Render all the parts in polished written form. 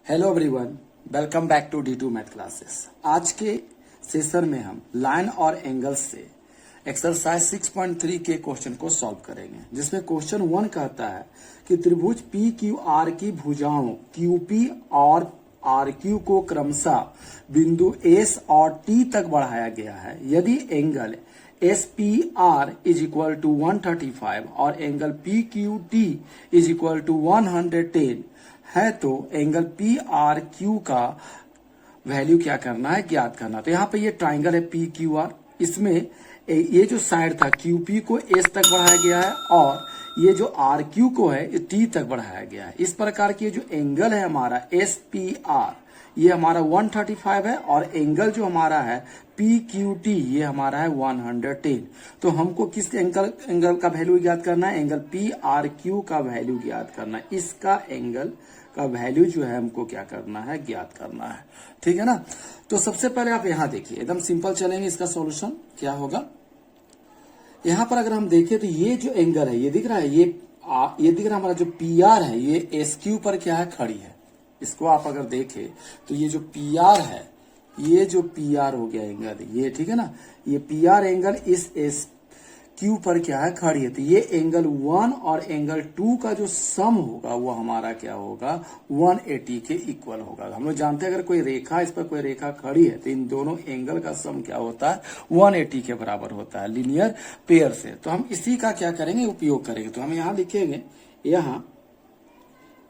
Hello everyone, welcome back to D2 math classes. आज के session में हम लाइन और एंगल्स से एक्सरसाइज 6.3 के क्वेश्चन को सॉल्व करेंगे, जिसमें क्वेश्चन 1 कहता है कि त्रिभुज PQR की भुजाओं QP और RQ को क्रमशः बिंदु S और T तक बढ़ाया गया है। यदि angle SPR is equal to 135 और angle PQT is equal to 110 है तो एंगल PRQ का वैल्यू क्या करना है, ज्ञात करना। तो यहाँ पे ये ट्राइंगल है PQR, इसमें ये जो साइड था QP को S तक बढ़ाया गया है और ये जो RQ को है T तक बढ़ाया गया है। इस प्रकार की जो एंगल है हमारा SPR ये हमारा 135 है और एंगल जो हमारा है PQT ये हमारा है 110। तो हमको किस एंगल का वैल्यू ज्ञात करना है, एंगल PRQ का वैल्यू ज्ञात करना है। इसका एंगल का वैल्यू जो है हमको क्या करना है, ज्ञात करना है। ठीक है ना। तो सबसे पहले आप यहाँ देखिए, एकदम सिंपल चलेंगे। इसका सॉल्यूशन क्या होगा, यहाँ पर अगर हम देखें तो ये जो एंगल है ये दिख रहा है, ये दिख रहा है हमारा जो PR है ये SQ पर क्या है, खड़ी है। इसको आप अगर देखें तो ये जो PR है, ये जो PR हो गया एंगल ये, ठीक है ना, ये PR एंगल इस SQ पर क्या है, खड़ी है। तो ये एंगल 1 और एंगल 2 का जो सम होगा वो हमारा क्या होगा, 180 के इक्वल होगा। हम लोग जानते हैं अगर कोई रेखा, इस पर कोई रेखा खड़ी है तो इन दोनों एंगल का सम क्या होता है, 180 के बराबर होता है लीनियर पेयर से। तो हम इसी का क्या करेंगे, उपयोग करेंगे। तो हम यहाँ लिखेंगे, यहाँ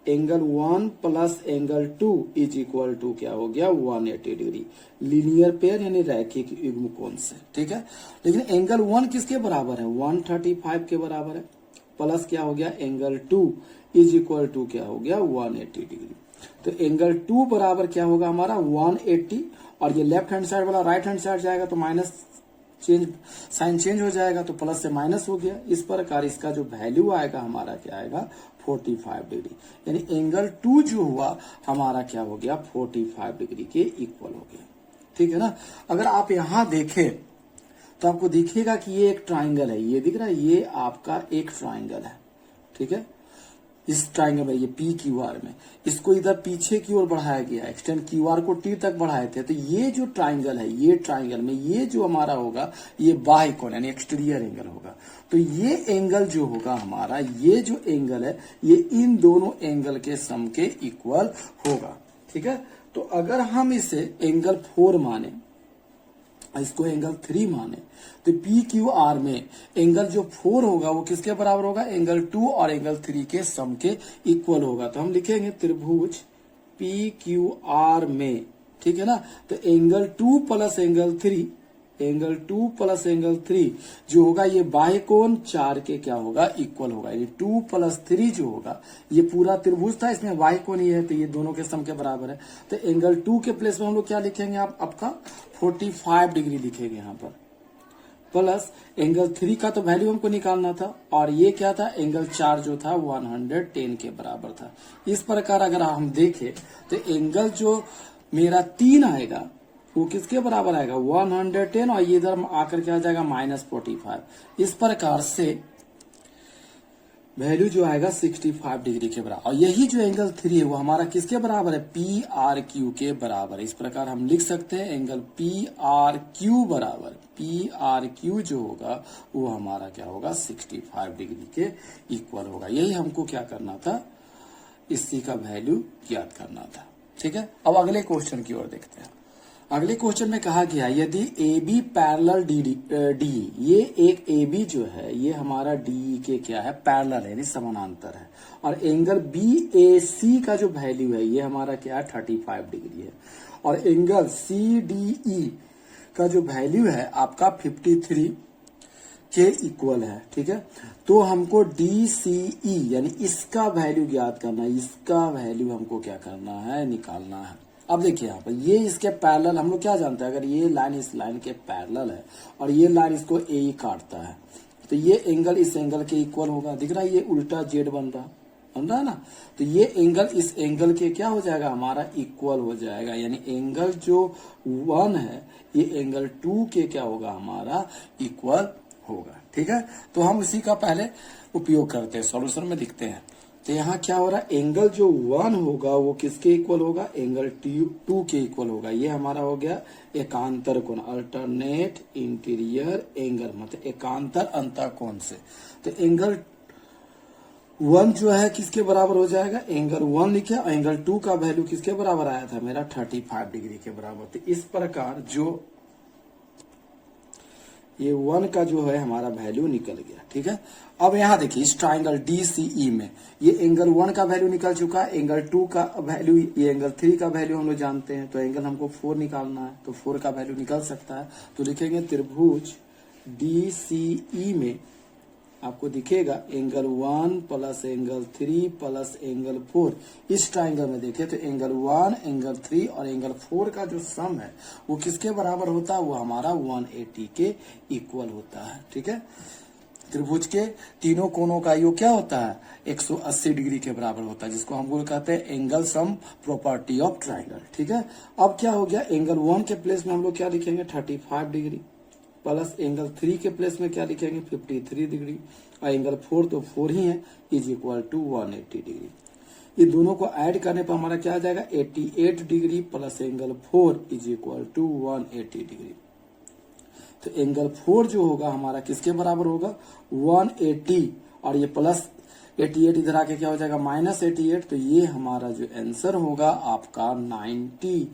angle 1 plus angle 2 is equal to क्या हो गया, 180 डिग्री। लीनियर पेयर यानी रैखिक युग्म कोण से। ठीक है, लेकिन एंगल 1 किसके बराबर है, 135 के बराबर है। प्लस क्या हो गया, एंगल 2 इज इक्वल टू क्या हो गया, 180 डिग्री। तो एंगल 2 बराबर क्या होगा हमारा 180, और ये लेफ्ट हैंड साइड वाला राइट हैंड साइड जाएगा तो माइनस साइन चेंज हो जाएगा, तो प्लस से माइनस हो गया। इस प्रकार इसका जो वैल्यू आएगा हमारा क्या आएगा, 45 डिग्री। यानी एंगल 2 जो हुआ हमारा क्या हो गया, 45 डिग्री के इक्वल हो गया। ठीक है ना। अगर आप यहां देखें तो आपको दिखेगा कि ये एक ट्राइंगल है, ये दिख रहा है, ये आपका एक ट्राइंगल है। ठीक है, इस ट्राइंगल में ये PQR में इसको इधर पीछे की ओर बढ़ाया गया, एक्सटेंड QR को T तक बढ़ाए थे। तो ये जो ट्राइंगल है, ये ट्राइंगल में ये जो हमारा होगा ये बाह्य कोण यानी एक्सटीरियर एंगल होगा। तो ये एंगल जो होगा हमारा, ये जो एंगल है ये इन दोनों एंगल के सम के इक्वल होगा। ठीक है, तो अगर हम इसे एंगल 4 माने, इसको एंगल 3 माने, तो PQR में एंगल जो 4 होगा वो किसके बराबर होगा, एंगल 2 और एंगल 3 के सम के इक्वल होगा। तो हम लिखेंगे त्रिभुज PQR में, ठीक है ना, तो angle 2 plus angle 3, angle 2 plus angle 3 जो होगा ये बाह्य कोण 4 के क्या होगा, इक्वल होगा। यानी 2 प्लस 3 जो होगा, ये पूरा त्रिभुज था, इसमें बाह्य कोण ये है तो ये दोनों के सम के बराबर है। तो एंगल 2 के प्लेस में हम लोग क्या लिखेंगे, आप आपका 45 डिग्री लिखेंगे यहाँ पर, प्लस एंगल 3 का तो वैल्यू हमको निकालना था, और ये क्या था, एंगल 4 जो था 110 के बराबर था। इस प्रकार अगर हम देखें तो एंगल जो मेरा 3 आएगा वो किसके बराबर आएगा, 110, और ये इधर आकर क्या आ जाएगा, -45। इस प्रकार से वैल्यू जो आएगा 65 डिग्री के बराबर। और यही जो एंगल 3 है वो हमारा किसके बराबर है, PRQ के बराबर। इस प्रकार हम लिख सकते हैं एंगल PRQ बराबर, PRQ जो होगा वो हमारा क्या होगा, 65 डिग्री के इक्वल होगा। यही हमको क्या करना था, इसी का वैल्यू ज्ञात करना था। ठीक है, अब अगले क्वेश्चन की ओर देखते हैं। अगले क्वेश्चन में कहा गया यदि AB पैरेलल DE, ये एक AB जो है ये हमारा DE के क्या है, पैरेलल है यानी समानांतर है, और एंगल BAC का जो वैल्यू है ये हमारा क्या है, 35 डिग्री है, और एंगल CDE का जो वैल्यू है आपका 53 के इक्वल है। ठीक है, तो हमको DCE यानी इसका वैल्यू ज्ञात करना है, इसका वैल्यू हमको क्या करना है, निकालना है। अब देखिए यहाँ पर ये इसके पैरेलल, हम लोग क्या जानते हैं, अगर ये लाइन इस लाइन के पैरेलल है और ये लाइन इसको AE काटता है तो ये एंगल इस एंगल के इक्वल होगा। दिख रहा है ये उल्टा Z बन रहा है ना, तो ये एंगल इस एंगल के क्या हो जाएगा, हमारा इक्वल हो जाएगा। यानी एंगल जो 1 है ये एंगल 2 के क्या होगा, हमारा इक्वल होगा। ठीक है, तो हम इसी का पहले उपयोग करते हैं, सॉल्यूशन में दिखते हैं। तो यहाँ क्या हो रहा है, एंगल जो 1 होगा वो किसके इक्वल होगा, एंगल 2 के इक्वल होगा। ये हमारा हो गया एकांतर कोण, अल्टरनेट इंटीरियर एंगल, मतलब एकांतर अंतः कोण से। तो एंगल 1 जो है किसके बराबर हो जाएगा, एंगल 1 लिखे, एंगल 2 का वैल्यू किसके बराबर आया था मेरा, 35 डिग्री के बराबर। तो इस प्रकार जो ये 1 का जो है हमारा वैल्यू निकल गया। ठीक है, अब यहाँ देखिए इस ट्राइंगल DCE में ये एंगल 1 का वैल्यू निकल चुका है, एंगल 2 का वैल्यू, ये एंगल 3 का वैल्यू हम लोग जानते हैं। तो एंगल हमको 4 निकालना है, तो 4 का वैल्यू निकल सकता है। तो लिखेंगे त्रिभुज DCE में आपको दिखेगा angle 1 plus angle 3 plus angle 4। इस ट्राइंगल में देखें तो एंगल 1, एंगल 3 और एंगल 4 का जो सम है वो किसके बराबर होता है, वो हमारा 180 के इक्वल होता है। ठीक है, त्रिभुज के तीनों कोणों का योग क्या होता है, 180 डिग्री के बराबर होता है, जिसको हम लोग कहते हैं angle sum property of triangle. ठीक है, अब क्या हो गया, एंगल 1 के प्लेस में हम लोग क्या लिखेंगे, 35 डिग्री, प्लस एंगल 3 के प्लेस में क्या लिखेंगे, 53 डिग्री, और एंगल 4 तो 4 ही है, इज इक्वल टू 180 डिग्री। ये दोनों को ऐड करने पर हमारा क्या आ जाएगा, 88 degree plus angle 4 is equal to 180 degree. तो एंगल 4 जो होगा हमारा किसके बराबर होगा, 180, और ये प्लस 88 इधर आके क्या हो जाएगा, -88। तो ये हमारा जो आंसर होगा आपका 92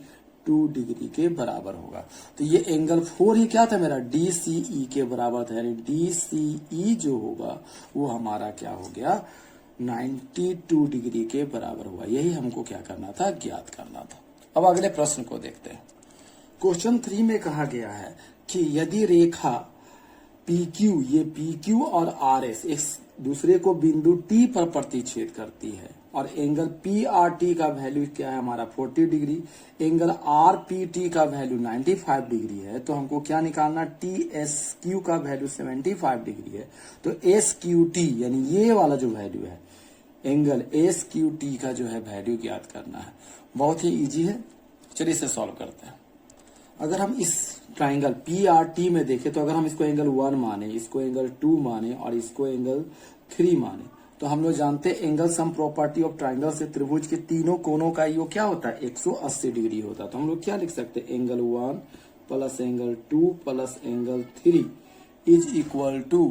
डिग्री के बराबर होगा। तो ये एंगल 4 ही क्या था मेरा, DCE के बराबर था, यानी DCE जो होगा वो हमारा क्या हो गया, 92 डिग्री के बराबर हुआ। यही हमको क्या करना था, ज्ञात करना था। अब अगले प्रश्न को देखते हैं। क्वेश्चन 3 में कहा गया है कि यदि रेखा PQ, ये PQ और RS एक दूसरे को बिंदु T पर प्रतिच्छेद करती है, और एंगल PRT का वैल्यू क्या है हमारा 40 डिग्री, एंगल RPT का वैल्यू 95 डिग्री है, तो हमको क्या निकालना, TSQ का वैल्यू 75 डिग्री है। तो SQT यानी ये वाला जो वैल्यू है, एंगल SQT का जो है वैल्यू ज्ञात करना है। बहुत ही इजी है, चलिए इसे सॉल्व करते हैं। अगर हम इस ट्राइंगल PRT में देखें तो अगर हम इसको एंगल 1 माने, इसको एंगल 2 माने और इसको एंगल 3 माने, तो हम लोग जानते हैं angle sum property of triangle से त्रिभुज के तीनों कोणों का योग क्या होता है, 180 डिग्री होता है। तो हम लोग क्या लिख सकते हैं, angle 1 plus angle 2 plus angle 3 is equal to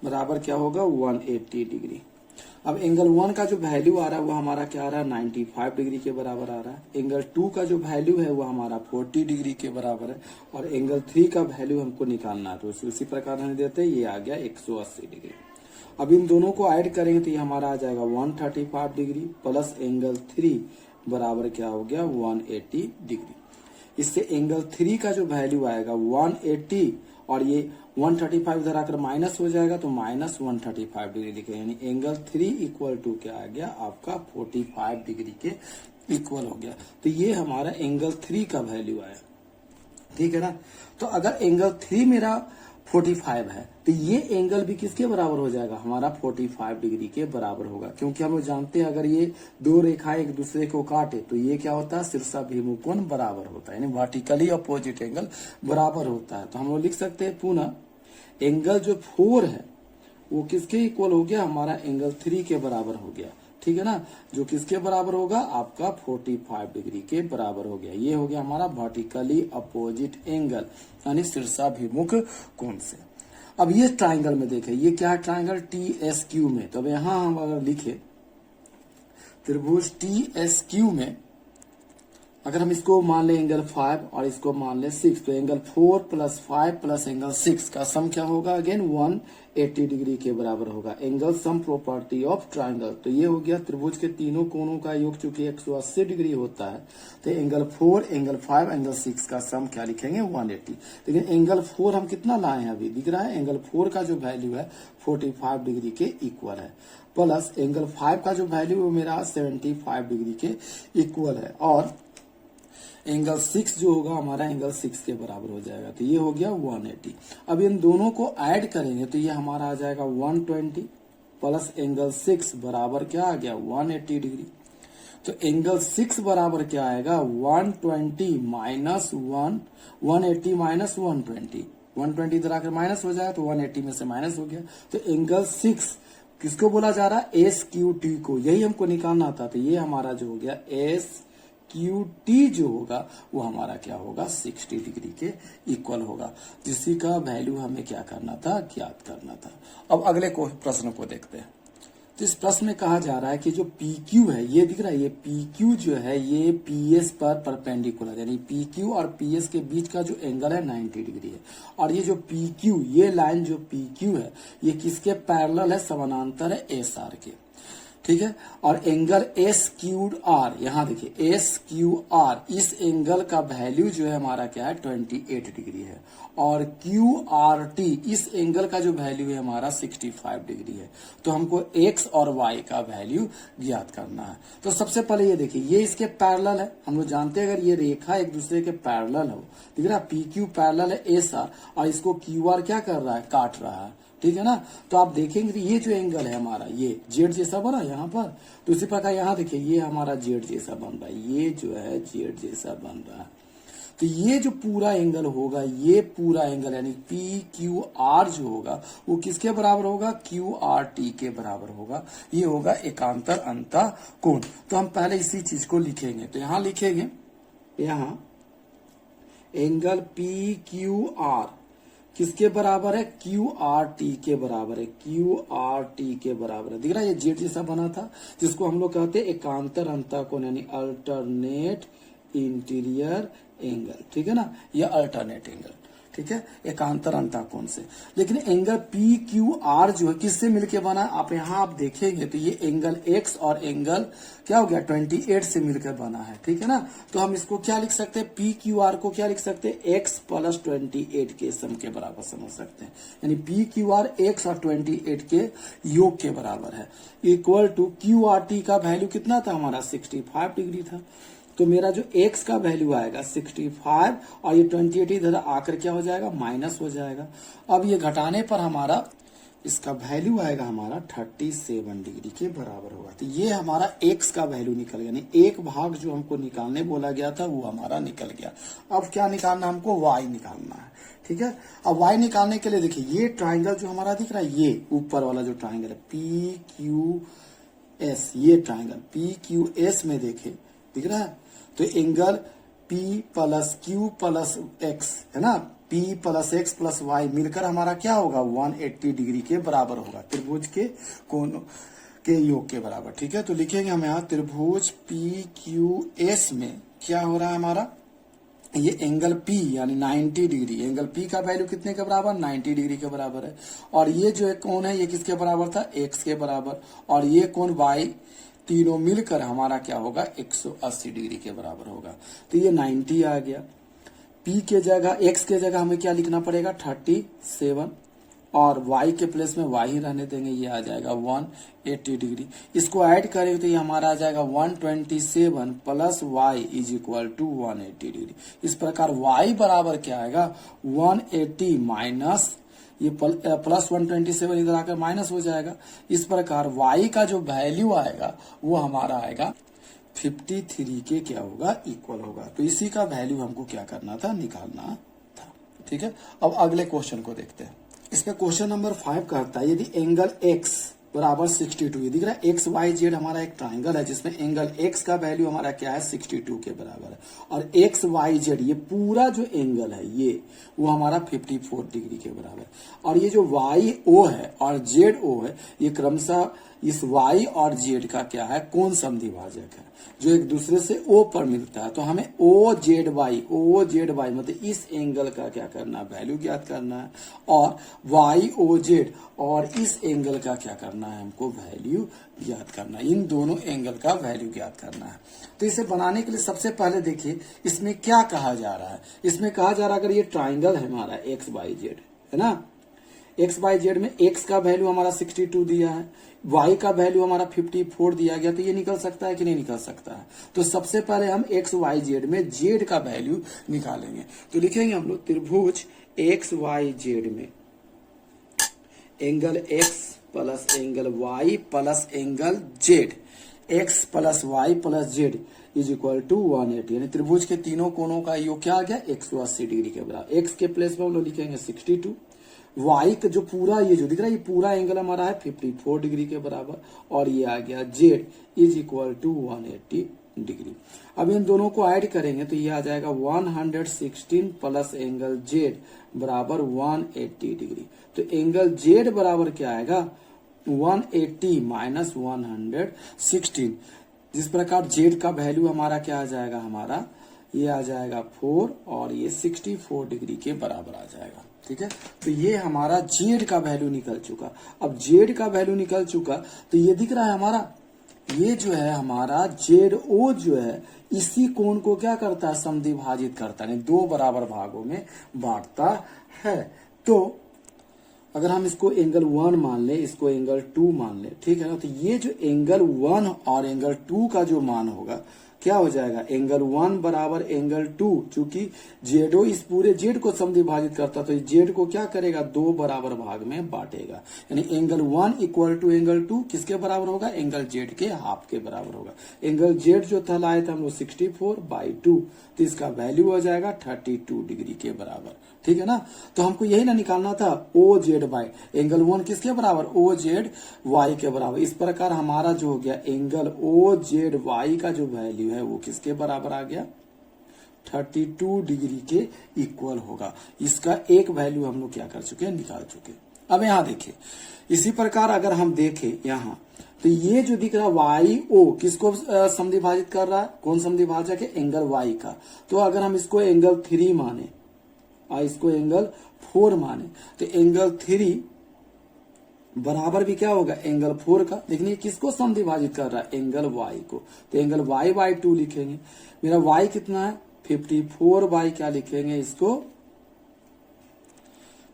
बराबर क्या होगा, 180 डिग्री। अब एंगल 1 का जो वैल्यू आ रहा है वो हमारा क्या आ रहा है, 95 डिग्री के बराबर आ रहा है। एंगल 2 का जो वैल्यू है वो हमारा 40 डिग्री के बराबर है, और एंगल 3 का वैल्यू हमको निकालना है, तो उसी प्रकार हम देते हैं, ये आ गया 180 डिग्री। अब इन दोनों को ऐड करेंगे तो ये हमारा आ जाएगा 135 डिग्री प्लस एंगल 3 बराबर क्या हो गया, 180 डिग्री। इससे एंगल 3 का जो वैल्यू आएगा 180, और ये 135 इधर आकर माइनस हो जाएगा, तो -135 डिग्री लिखे, यानी एंगल 3 इक्वल टू क्या आ गया आपका 45 डिग्री के इक्वल हो गया। तो ये हमारा एंगल 3 का वैल्यू आया। ठीक है ना, तो अगर एंगल 3 मेरा 45 है तो ये एंगल भी किसके बराबर हो जाएगा, हमारा 45 डिग्री के बराबर होगा, क्योंकि हम लोग जानते हैं अगर ये दो रेखाएं एक दूसरे को काटे तो ये क्या होता है, शीर्षाभिमुख कोण बराबर होता है, यानी वर्टिकली अपोजिट एंगल बराबर होता है। तो हम लोग लिख सकते हैं पुनः एंगल जो 4 है वो किसके इक्वल हो गया, हमारा एंगल 3 के बराबर हो गया। ठीक है ना, जो किसके बराबर होगा, आपका 45 डिग्री के बराबर हो गया। ये हो गया हमारा वर्टिकली अपोजिट एंगल, यानी शीर्षाभिमुख कोण से। अब ये ट्राइंगल में देखें, ये क्या है, ट्राइंगल TSQ में। तो अब यहां हम अगर लिखे त्रिभुज TSQ में, अगर हम इसको मान ले एंगल 5 और इसको मान ले 6, तो एंगल 4 प्लस 5 प्लस एंगल 6 का सम क्या होगा, अगेन 180 डिग्री के बराबर होगा। Angle sum property of triangle, तो ये हो गया त्रिभुज के तीनों कोणों का योग चूंकि 180 डिग्री होता है, तो एंगल 4, एंगल 5, एंगल 6 का सम क्या लिखेंगे, 180। लेकिन एंगल 4 हम कितना लाए हैं, अभी दिख रहा है, एंगल 4 का जो वैल्यू है 45 डिग्री के इक्वल है, प्लस एंगल 5 का जो वैल्यू है मेरा 75 डिग्री के इक्वल है, और एंगल 6 जो होगा हमारा एंगल 6 के बराबर हो जाएगा। तो ये हो गया 180। अब इन दोनों को ऐड करेंगे तो ये हमारा आ जाएगा 120 प्लस एंगल 6 बराबर क्या आ गया, 180 डिग्री। तो एंगल 6 बराबर क्या आएगा, 120 माइनस 180 माइनस 120 इधर आकर माइनस हो जाएगा, तो 180 में से माइनस हो गया। तो एंगल 6 किसको बोला जा रहा है, एस क्यू टी को, यही हमको निकालना था। तो ये हमारा जो हो गया एस क्यू टी जो होगा वो हमारा क्या होगा, 60 डिग्री के इक्वल होगा, जिसी का वैल्यू हमें क्या करना था, ज्ञात करना था। अब अगले प्रश्न को देखते हैं। तो इस प्रश्न में कहा जा रहा है कि जो पी क्यू है, ये दिख रहा है, ये पी क्यू जो है ये पी एस पर परपेंडिकुलर, यानी पी क्यू और पी एस के बीच का जो एंगल है 90 डिग्री है। और ये जो पी क्यू, ये लाइन जो पी क्यू है ये किसके पैरेलल है, समानांतर है एस आर के, ठीक है। और एंगल एस क्यू आर, यहां देखिए एस क्यू आर, इस एंगल का वैल्यू जो है हमारा क्या है, 28 डिग्री है। और क्यू आर टी, इस एंगल का जो वैल्यू है हमारा 65 डिग्री है। तो हमको एक्स और वाई का वैल्यू ज्ञात करना है। तो सबसे पहले ये देखिए, ये इसके पैरेलल है, हम लोग जानते हैं अगर ये रेखा एक दूसरे के पैरेलल हो, दिख रहा है पी क्यू पैरेलल है एस आर, और इसको क्यू आर क्या कर रहा है, काट रहा है, ठीक है ना। तो आप देखेंगे कि ये जो एंगल है हमारा, ये जेड जैसा बना यहाँ पर, तो उसी प्रकार यहाँ देखिए ये हमारा जेड जैसा बन रहा है, ये जो है जेड जैसा बन रहा है। तो ये जो पूरा एंगल होगा, ये पूरा एंगल यानी पी क्यू आर जो होगा वो किसके बराबर होगा, क्यू आर टी के बराबर होगा। ये होगा एकांतर अंतः कोण। तो हम पहले इसी चीज को लिखेंगे, तो यहां लिखेंगे, यहां एंगल पी क्यू आर किसके बराबर है, क्यू आर टी के बराबर है, क्यू आर टी के बराबर है। दिख रहा है ये जेड जैसा बना था, जिसको हम लोग कहते हैं एकांतर अंतः कोण, यानी अल्टरनेट इंटीरियर एंगल, ठीक है ना, ये अल्टरनेट एंगल, ठीक है, एकांतर अंतः कोण से। लेकिन एंगल पी क्यू आर जो है किससे मिलके बना, आप यहाँ आप देखेंगे तो ये एंगल एक्स और एंगल क्या हो गया, 28 से मिलकर बना है, ठीक है ना। तो हम इसको क्या लिख सकते हैं, पी क्यू आर को क्या लिख सकते हैं, एक्स प्लस 28 के सम के बराबर समझ सकते हैं। यानी पी क्यू आर एक्स और 28 के योग के बराबर है, equal to Q R T का वैल्यू कितना था हमारा, 65 डिग्री था। तो मेरा जो x का वैल्यू आएगा 65 और ये 28 इधर आकर क्या हो जाएगा, माइनस हो जाएगा। अब ये घटाने पर हमारा इसका वैल्यू आएगा हमारा 37 डिग्री के बराबर होगा। तो ये हमारा x का वैल्यू निकल गया, यानी एक भाग जो हमको निकालने बोला गया था वो हमारा निकल गया। अब क्या निकालना, हमको y निकालना है, ठीक है। अब y निकालने के लिए देखिए ये ट्राइंगल जो हमारा दिख रहा है, ये ऊपर वाला जो ट्राइंगल है पी क्यू एस, ये ट्राइंगल पी क्यू एस में देखे दिख रहा है, तो angle P plus Q plus x है ना, P plus x plus y मिलकर हमारा क्या होगा, 180 डिग्री के बराबर होगा, त्रिभुज के कोण के योग के बराबर, ठीक है। तो लिखेंगे हम यहाँ त्रिभुज PQS में क्या हो रहा है हमारा, ये एंगल P यानी 90 डिग्री, एंगल P का वैल्यू कितने के बराबर, 90 डिग्री के बराबर है। और ये जो कोण है ये किसके बराबर था, x के बराबर, और ये कोण y, तीनों मिलकर हमारा क्या होगा, 180 डिग्री के बराबर होगा। तो ये 90 आ गया। P के जगह, x के जगह हमें क्या लिखना पड़ेगा, 37, और y के प्लेस में y ही रहने देंगे, ये आ जाएगा 180 डिग्री। इसको ऐड करेंगे तो ये हमारा आ जाएगा 127 plus y is equal to 180 degree. इस प्रकार y बराबर क्या आएगा, 180 माइनस ये प्लस 127 इधर आकर माइनस हो जाएगा। इस प्रकार y का जो वैल्यू आएगा वो हमारा आएगा 53 के क्या होगा, इक्वल होगा। तो इसी का वैल्यू हमको क्या करना था, निकालना था, ठीक है। अब अगले क्वेश्चन को देखते हैं। इसमें क्वेश्चन नंबर 5 कहता है यदि एंगल x बराबर 62, ये दिख रहा है एक्स वाई जेड हमारा एक ट्राइंगल है जिसमें एंगल x का वैल्यू हमारा क्या है, 62 के बराबर है, और एक्स वाई जेड ये पूरा जो एंगल है ये वो हमारा 54 डिग्री के बराबर है। और ये जो वाई ओ है और जेड ओ है ये क्रमशः इस y और z का क्या है, कोण समद्विभाजक है जो एक दूसरे से O पर मिलता है। तो हमें OZY मतलब इस एंगल का क्या करना है, वैल्यू ज्ञात करना है, और YOZ और इस एंगल का क्या करना है, हमको वैल्यू ज्ञात करना है। इन दोनों एंगल का वैल्यू ज्ञात करना है। तो इसे बनाने के लिए सबसे पहले देखिए इसमें क्या कहा जा रहा है। इसमें कहा जा रहा है अगर ये ट्राइंगल है हमारा XYZ है ना, XYZ में x का वैल्यू हमारा 62 दिया है, y का वैल्यू हमारा 54 दिया गया, तो ये निकल सकता है कि नहीं निकल सकता है। तो सबसे पहले हम XYZ में z का वैल्यू निकालेंगे। तो लिखेंगे हम लोग त्रिभुज XYZ में angle x plus angle y plus angle z, x plus y plus z is equal to 180, यानी त्रिभुज के तीनों कोणों का योग क्या आ गया, 180 डिग्री के बराबर। x के प्लेस में हम लोग लिखेंगे 62, वाई का जो पूरा ये जो दिख रहा है ये पूरा एंगल हमारा है 54 डिग्री के बराबर, और ये आ गया z is equal to 180 degree. अब इन दोनों को ऐड करेंगे तो ये आ जाएगा 116 प्लस एंगल जेड बराबर 180 डिग्री। तो एंगल जेड बराबर क्या आएगा 180 माइनस 116। जिस प्रकार जेड का वैल्यू हमारा क्या आ जाएगा, हमारा ये आ जाएगा 4 और ये 64 डिग्री के बराबर आ जाएगा। ठीक है, तो ये हमारा जेड का वैल्यू निकल चुका। अब जेड का वैल्यू निकल चुका तो ये दिख रहा है हमारा, ये जो है हमारा जेड ओ जो है इसी कोण को क्या करता है, समद्विभाजित करता है, दो बराबर भागों में बांटता है। तो अगर हम इसको एंगल 1 मान ले, इसको एंगल 2 मान ले, ठीक है ना, तो ये जो एंगल 1 और एंगल 2 का जो मान होगा क्या हो जाएगा, एंगल 1 बराबर एंगल 2, चूंकि जेडो इस पूरे जेड को समद्विभाजित करता तो जेड को क्या करेगा, दो बराबर भाग में बांटेगा। यानी एंगल 1 इक्वल टू एंगल 2 किसके बराबर होगा, एंगल जेड के हाफ के बराबर होगा। एंगल जेड जो था लाए थे हम लोग 64/2, तो इसका वैल्यू हो जाएगा 32 डिग्री के बराबर। ठीक है ना, तो हमको यही ना निकालना था ओ जेड वाई, एंगल 1 किसके बराबर, ओ जेड वाई के बराबर। इस प्रकार हमारा जो हो गया एंगल ओ जेड वाई का जो वैल्यू है वो किसके बराबर आ गया, 32 डिग्री के इक्वल होगा। इसका एक वैल्यू हम लोग क्या कर चुके हैं, निकाल चुके। अब यहाँ देखिए, इसी प्रकार अगर हम देखें यहाँ तो ये जो दिख रहा है वाई ओ किसको समद्विभाजित कर रहा है, कौन समद्विभाजक है, एंगल वाई का। तो अगर हम इसको एंगल 3 माने और इसको एंगल 4 माने तो एंगल 3 बराबर भी क्या होगा, एंगल 4 का। लेकिन ये किसको समद्विभाजित कर रहा है, एंगल वाई को। तो एंगल y/2 लिखेंगे। मेरा y कितना है 54 बाई क्या लिखेंगे इसको,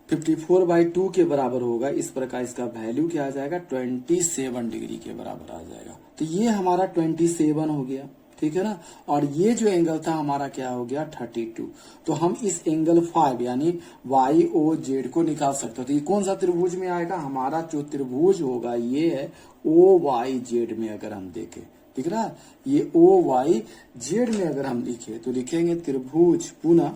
54/2 के बराबर होगा। इस प्रकार इसका वैल्यू क्या आ जाएगा, 27 डिग्री के बराबर आ जाएगा। तो ये हमारा 27 हो गया। ठीक है ना, और ये जो एंगल था हमारा क्या हो गया 32। तो हम इस एंगल 5 यानी वाई ओ जेड को निकाल सकते हो। तो ये कौन सा त्रिभुज में आएगा, हमारा जो त्रिभुज होगा ये है ओ वाई जेड में। अगर हम देखें, दिख रहा है ये ओ वाई जेड में अगर हम लिखे तो लिखेंगे त्रिभुज, पुनः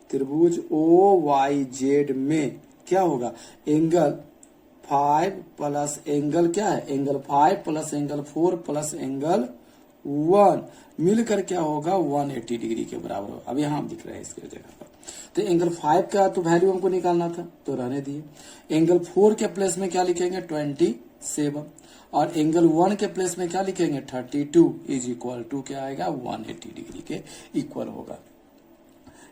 त्रिभुज ओ वाई जेड में क्या होगा, एंगल 5 प्लस एंगल क्या है, angle 5 plus angle 4 plus angle 1 मिलकर क्या होगा 180 डिग्री के बराबर होगा। अब यहाँ दिख रहा है इसके जगह पर। तो एंगल 5 का तो वैल्यू हमको निकालना था तो रहने दिए। एंगल 4 के प्लेस में क्या लिखेंगे 27, और एंगल 1 के प्लेस में क्या लिखेंगे 32 इज इक्वल टू क्या आएगा 180 डिग्री के इक्वल होगा।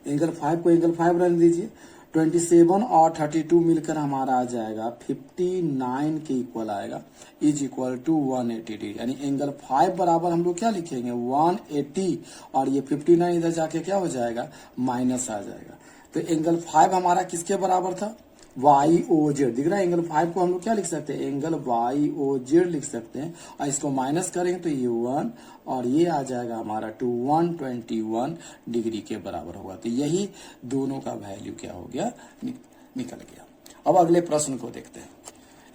एंगल 5 को एंगल 5 रख दीजिए, 27 और 32 मिलकर हमारा आ जाएगा 59 के इक्वल आएगा, इज इक्वल टू 180 डिग्री। यानी एंगल 5 बराबर हम लोग क्या लिखेंगे 180, और ये 59 इधर जाके क्या हो जाएगा माइनस आ जाएगा। तो एंगल 5 हमारा किसके बराबर था, वाई ओ जेड। दिख रहा है एंगल 5 को हम लोग क्या लिख सकते हैं, एंगल वाई ओ जेड लिख सकते हैं, और इसको माइनस करेंगे तो ये 1 और ये आ जाएगा हमारा 121 डिग्री के बराबर होगा। तो यही दोनों का वैल्यू क्या हो गया, निकल गया। अब अगले प्रश्न को देखते हैं।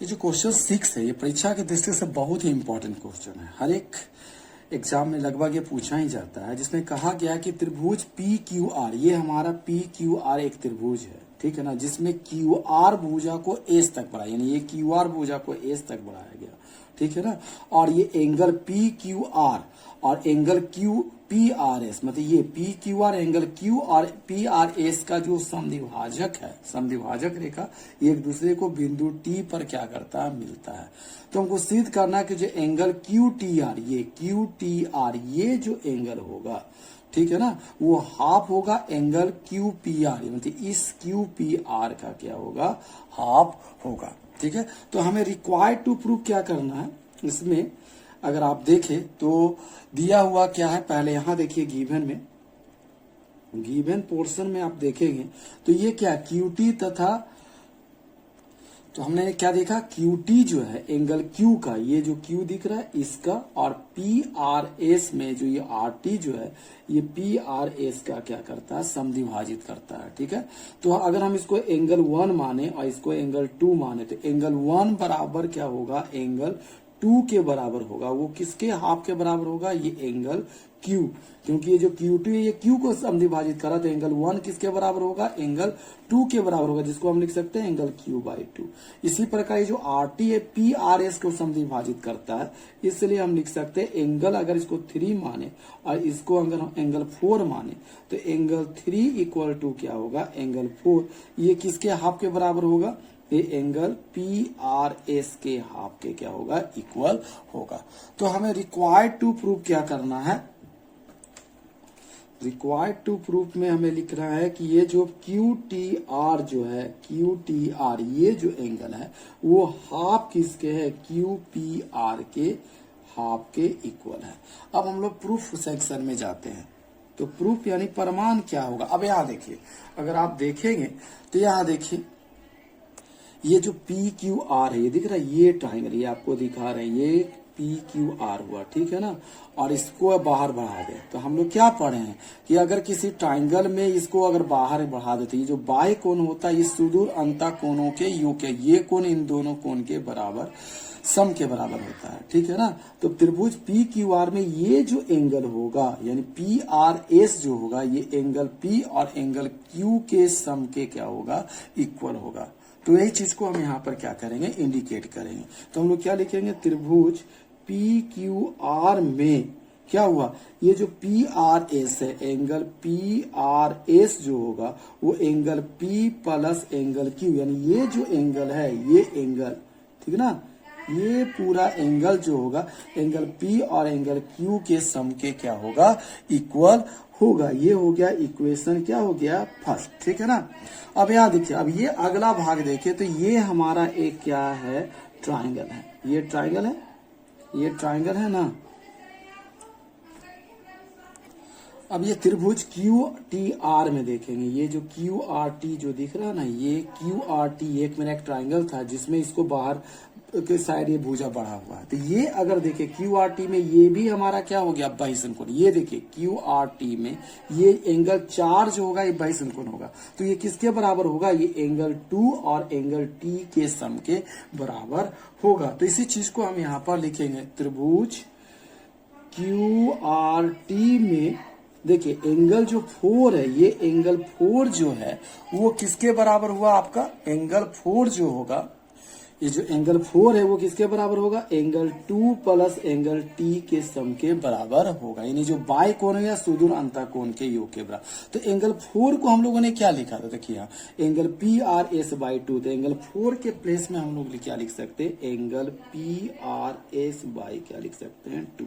ये जो क्वेश्चन 6 है ये परीक्षा की दृष्टि से बहुत ही इंपॉर्टेंट क्वेश्चन है। हर एक एग्जाम में लगभग ये पूछा ही जाता है, जिसमें कहा गया कि त्रिभुज पी क्यू आर, ये हमारा पी क्यू आर एक त्रिभुज है, ठीक है ना, जिसमें क्यू आर भुजा को एस तक बढ़ाया, यानी ये क्यू आर भुजा को एस तक बढ़ाया गया, ठीक है ना। और ये एंगल पी क्यू आर और angle Q P R S, मतलब ये P Q R angle Q और पी आर एस का जो समद्विभाजक है, समद्विभाजक रेखा एक दूसरे को बिंदु टी पर क्या करता है, मिलता है। तो हमको सिद्ध करना है कि जो एंगल क्यू टी आर, ये क्यू टी आर ये जो एंगल होगा, ठीक है ना, वो हाफ होगा एंगल क्यू पी आर, मतलब इस क्यू पी आर का क्या होगा, हाफ होगा। ठीक है, तो हमें रिक्वायर्ड टू प्रूव क्या करना है इसमें, अगर आप देखें तो दिया हुआ क्या है, पहले यहां देखिए गिवन में, गिवन पोर्शन में आप देखेंगे तो ये क्या क्यू टी तथा, तो हमने क्या देखा QT जो है एंगल Q का, ये जो Q दिख रहा है इसका, और PRS में जो ये RT जो है ये PRS का क्या करता है, समद्विभाजित करता है। ठीक है, तो अगर हम इसको एंगल 1 माने और इसको एंगल 2 माने तो एंगल 1 बराबर क्या होगा, एंगल 2 के बराबर होगा। वो किसके हाफ के बराबर होगा? ये एंगल Q, क्योंकि ये जो Q2 है ये Q को समद्विभाजित करा, तो एंगल 1 किसके बराबर होगा? एंगल 2 के बराबर होगा, जिसको हम लिख सकते हैं एंगल Q/2। इसी प्रकार ये जो RT है PRS को समद्विभाजित करता है, इसलिए हम लिख सकते हैं एंगल, अगर इसको 3 माने और इसको अगर हम एंगल 4 माने तो एंगल 3 इक्वल टू क्या होगा? एंगल 4। ये किसके हाफ के बराबर होगा? ये एंगल PRS के हाफ के क्या होगा? इक्वल होगा। तो हमें रिक्वायर्ड टू प्रूफ क्या करना है? रिक्वायर्ड टू प्रूफ में हमें लिख रहा है कि ये जो QTR जो है, QTR ये जो एंगल है वो हाफ किसके है? QPR के हाफ के इक्वल है। अब हम लोग प्रूफ सेक्शन में जाते हैं। तो प्रूफ यानी प्रमाण क्या होगा? अब यहाँ देखिए, अगर आप देखेंगे तो यहाँ देखिए ये जो PQR है, ये दिख रहा है, ये ट्राइंगल, ये आपको दिखा रहे हैं, ये PQR हुआ, ठीक है ना। और इसको बाहर बढ़ा दे तो हम लोग क्या पढ़े हैं कि अगर किसी ट्राइंगल में इसको अगर बाहर बढ़ा देते, ये जो बाह्य कोण होता है ये सुदूर अंतः कोणों के योग के, ये कोण इन दोनों कोण के बराबर सम के बराबर होता है, ठीक है ना। तो त्रिभुज PQR में ये जो एंगल होगा यानी PRS जो होगा, ये एंगल P और एंगल Q के सम के क्या होगा? इक्वल होगा। तो यही चीज को हम यहाँ पर क्या करेंगे? इंडिकेट करेंगे। तो हम लोग क्या लिखेंगे? त्रिभुज PQR में क्या हुआ? ये जो PRS है, एंगल PRS जो होगा वो angle P plus angle Q, यानी ये जो एंगल है, ये एंगल, ठीक है ना, ये पूरा एंगल जो होगा एंगल P और एंगल Q के सम के क्या होगा? इक्वल होगा। ये हो गया इक्वेशन, क्या हो गया? फर्स्ट, ठीक है ना। अब यहाँ देखिए, अब ये अगला भाग देखिए, तो ये हमारा एक क्या है? ट्राइंगल है। ये ट्राइंगल है, ये ट्राइंगल है ना। अब ये त्रिभुज QTR में देखेंगे, ये जो QRT जो दिख रहा है ना, ये QRT एक मेरा एक ट्राइंगल था जिसमें इसको बाहर के साइड ये भुजा बढ़ा हुआ है। तो ये अगर देखे QRT में ये भी हमारा क्या हो गया? बहिसंकोण। ये देखिए QRT में ये एंगल 4 जो होगा ये बहिसंकोण होगा। तो ये किसके बराबर होगा? ये एंगल 2 और एंगल T के सम के बराबर होगा। तो इसी चीज को हम यहाँ पर लिखेंगे, त्रिभुज QRT में देखिए एंगल जो 4 है, ये एंगल 4 जो है वो किसके बराबर हुआ? आपका एंगल 4 जो होगा, ये जो एंगल 4 है वो किसके बराबर होगा? एंगल 2 प्लस एंगल T के सम के बराबर होगा, यानी जो बाय कोण है या सुदूर अंतः कोण के योग के बराबर। तो एंगल 4 को हम लोगों ने क्या लिखा था? देखिए यहाँ एंगल PRS/2, तो एंगल 4 के प्लेस में हम लोग क्या लिख सकते हैं? एंगल PRS बाई क्या लिख सकते हैं? 2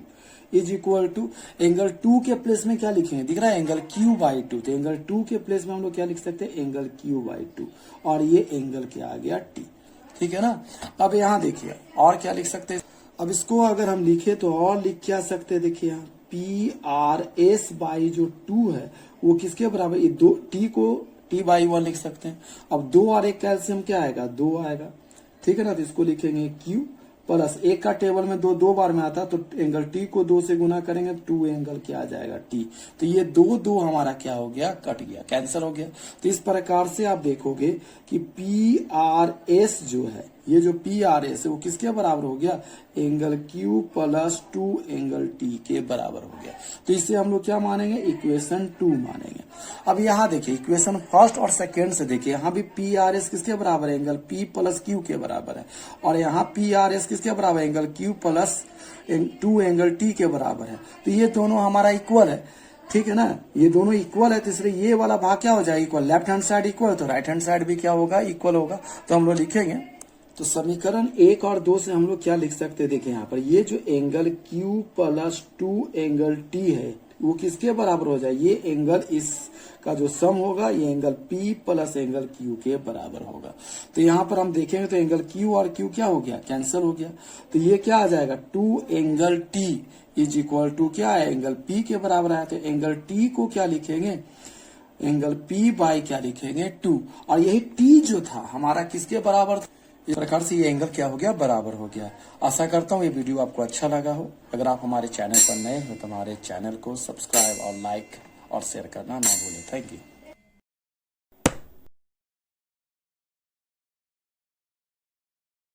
इज इक्वल टू एंगल 2 के प्लेस में क्या लिखेंगे? दिख रहा है एंगल Q/2, तो एंगल 2 के प्लेस में हम लोग क्या लिख सकते हैं? एंगल Q/2, और ये एंगल क्या आ गया? T, ठीक है ना। अब यहाँ देखिए और क्या लिख सकते हैं? अब इसको अगर हम लिखे तो और लिख क्या सकते हैं? देखिए यहाँ PRS बाई जो 2 है वो किसके बराबर? ये 2 T को T/1 लिख सकते हैं। अब 2 और 1 कैल्सियम क्या आएगा? 2 आएगा, ठीक है ना। तो इसको लिखेंगे Q प्लस 1 का टेबल में 2 बार में आता, तो एंगल T को 2 से गुना करेंगे 2 एंगल क्या आ जाएगा? T। तो ये 2 हमारा क्या हो गया? कट गया, कैंसिल हो गया। तो इस प्रकार से आप देखोगे कि PRS जो है, ये जो PRS है वो किसके बराबर हो गया? Angle Q plus 2 angle T के बराबर हो गया। तो इसे हम लोग क्या मानेंगे? इक्वेशन 2 मानेंगे। अब यहाँ देखिए इक्वेशन फर्स्ट और सेकेंड से देखिए, यहाँ भी PRS किसके बराबर है? एंगल P प्लस Q के बराबर है, और यहाँ PRS किसके बराबर है? Angle Q plus 2 angle T के बराबर है। तो ये दोनों हमारा इक्वल है, ठीक है ना। ये दोनों इक्वल है, तो इसलिए ये वाला भाग क्या हो जाएगा? Equal. Left hand side equal, तो राइट हैंड साइड भी क्या होगा? इक्वल होगा। तो हम लोग लिखेंगे, तो समीकरण 1 और 2 से हम लोग क्या लिख सकते हैं? देखिए यहाँ पर ये जो angle Q plus 2 angle T है वो किसके बराबर हो जाए? ये एंगल इसका जो सम होगा ये angle P plus angle Q के बराबर होगा। तो यहाँ पर हम देखेंगे तो एंगल Q और Q क्या हो गया? कैंसिल हो गया। तो ये क्या आ जाएगा? 2 angle T is equal to क्या है? एंगल P के बराबर आया। तो एंगल T को क्या लिखेंगे? एंगल P बाई क्या लिखेंगे? 2। और यही T जो था हमारा किसके बराबर था? इस प्रकार से ये एंगल क्या हो गया? बराबर हो गया। आशा करता हूँ ये वीडियो आपको अच्छा लगा हो। अगर आप हमारे चैनल पर नए हो तो हमारे चैनल को सब्सक्राइब और लाइक और शेयर करना ना भूलें। Thank you.